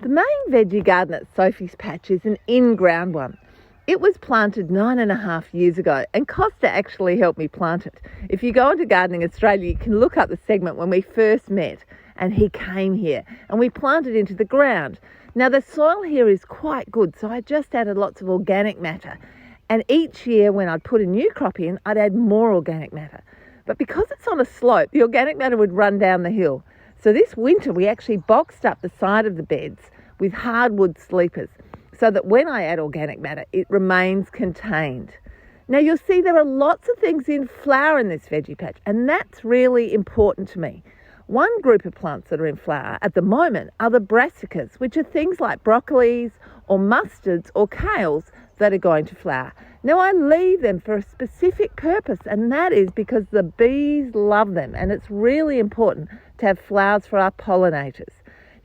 The main veggie garden at Sophie's patch is an in-ground one. It was planted 9.5 years ago, and Costa actually helped me plant it. If you go into Gardening Australia, you can look up the segment when we first met, and he came here, and we planted into the ground. Now the soil here is quite good, so I just added lots of organic matter. And each year when I'd put a new crop in, I'd add more organic matter. But because it's on a slope, the organic matter would run down the hill. So this winter we actually boxed up the side of the beds with hardwood sleepers so that when I add organic matter, it remains contained. Now you'll see there are lots of things in flower in this veggie patch, and that's really important to me. One group of plants that are in flower at the moment are the Brassicas, which are things like broccolis or mustards or kales that are going to flower. Now I leave them for a specific purpose, and that is because the bees love them, and it's really important to have flowers for our pollinators.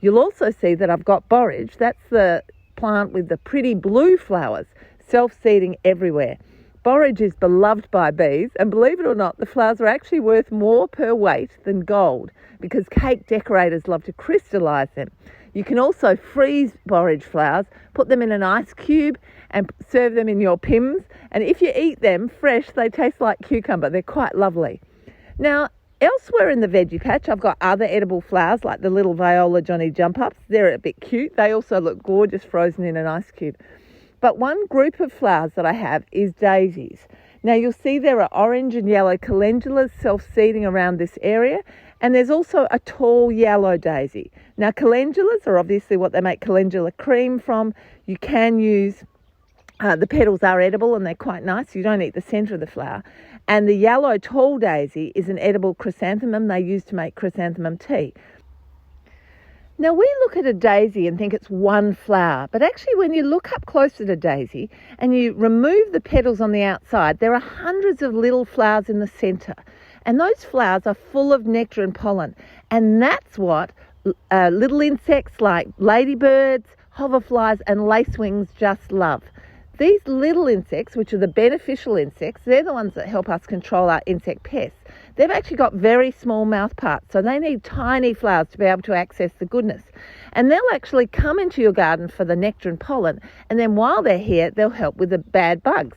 You'll also see that I've got Borage. That's the plant with the pretty blue flowers, self-seeding everywhere. Borage is beloved by bees, and believe it or not, the flowers are actually worth more per weight than gold because cake decorators love to crystallise them. You can also freeze borage flowers, put them in an ice cube and serve them in your Pims, and if you eat them fresh, they taste like cucumber. They're quite lovely. Now, elsewhere in the veggie patch, I've got other edible flowers like the little Viola Johnny Jump-Ups. They're a bit cute. They also look gorgeous frozen in an ice cube. But one group of flowers that I have is daisies. Now you'll see there are orange and yellow calendulas self-seeding around this area, and there's also a tall yellow daisy. Now calendulas are obviously what they make calendula cream from. You can use, the petals are edible and they're quite nice. You don't eat the centre of the flower. And the yellow tall daisy is an edible chrysanthemum they use to make chrysanthemum tea. Now we look at a daisy and think it's one flower, but actually when you look up close to the daisy and you remove the petals on the outside, there are hundreds of little flowers in the centre. And those flowers are full of nectar and pollen. And that's what little insects like ladybirds, hoverflies and lacewings just love. These little insects, which are the beneficial insects, they're the ones that help us control our insect pests. They've actually got very small mouth parts, so they need tiny flowers to be able to access the goodness. And they'll actually come into your garden for the nectar and pollen, and then while they're here, they'll help with the bad bugs.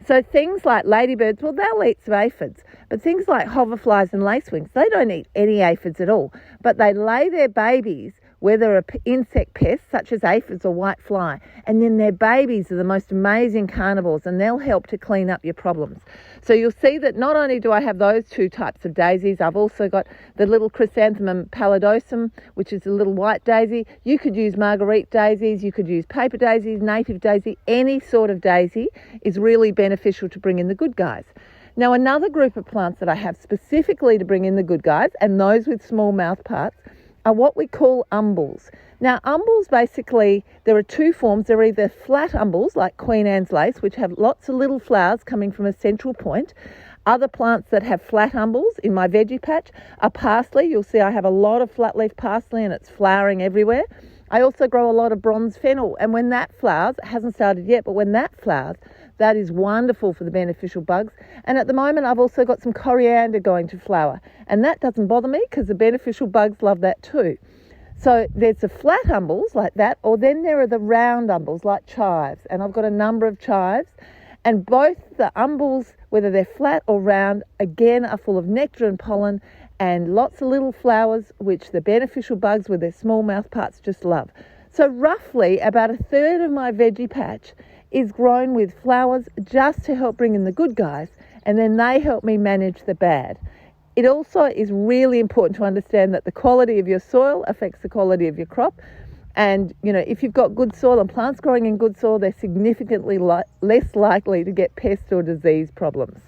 So things like ladybirds, well, they'll eat some aphids, but things like hoverflies and lacewings, they don't eat any aphids at all, but they lay their babies where there are insect pests such as aphids or whitefly, and then their babies are the most amazing carnivores, and they'll help to clean up your problems. So you'll see that not only do I have those two types of daisies, I've also got the little chrysanthemum pallidosum, which is a little white daisy. You could use marguerite daisies, you could use paper daisies, native daisy, any sort of daisy is really beneficial to bring in the good guys. Now another group of plants that I have specifically to bring in the good guys, and those with small mouth parts, are what we call umbels. Now umbels basically, there are two forms. They're either flat umbels like Queen Anne's lace, which have lots of little flowers coming from a central point. Other plants that have flat umbels in my veggie patch are parsley. You'll see I have a lot of flat leaf parsley and it's flowering everywhere. I also grow a lot of bronze fennel, and when that flowers, it hasn't started yet, but when that flowers, that is wonderful for the beneficial bugs. And at the moment, I've also got some coriander going to flower, and that doesn't bother me because the beneficial bugs love that too. So there's the flat umbels like that, or then there are the round umbels like chives, and I've got a number of chives. And both the umbels, whether they're flat or round, again are full of nectar and pollen and lots of little flowers which the beneficial bugs with their small mouth parts just love. So roughly about a third of my veggie patch is grown with flowers just to help bring in the good guys, and then they help me manage the bad. It also is really important to understand that the quality of your soil affects the quality of your crop. And, you know, if you've got good soil and plants growing in good soil, they're significantly less likely to get pest or disease problems.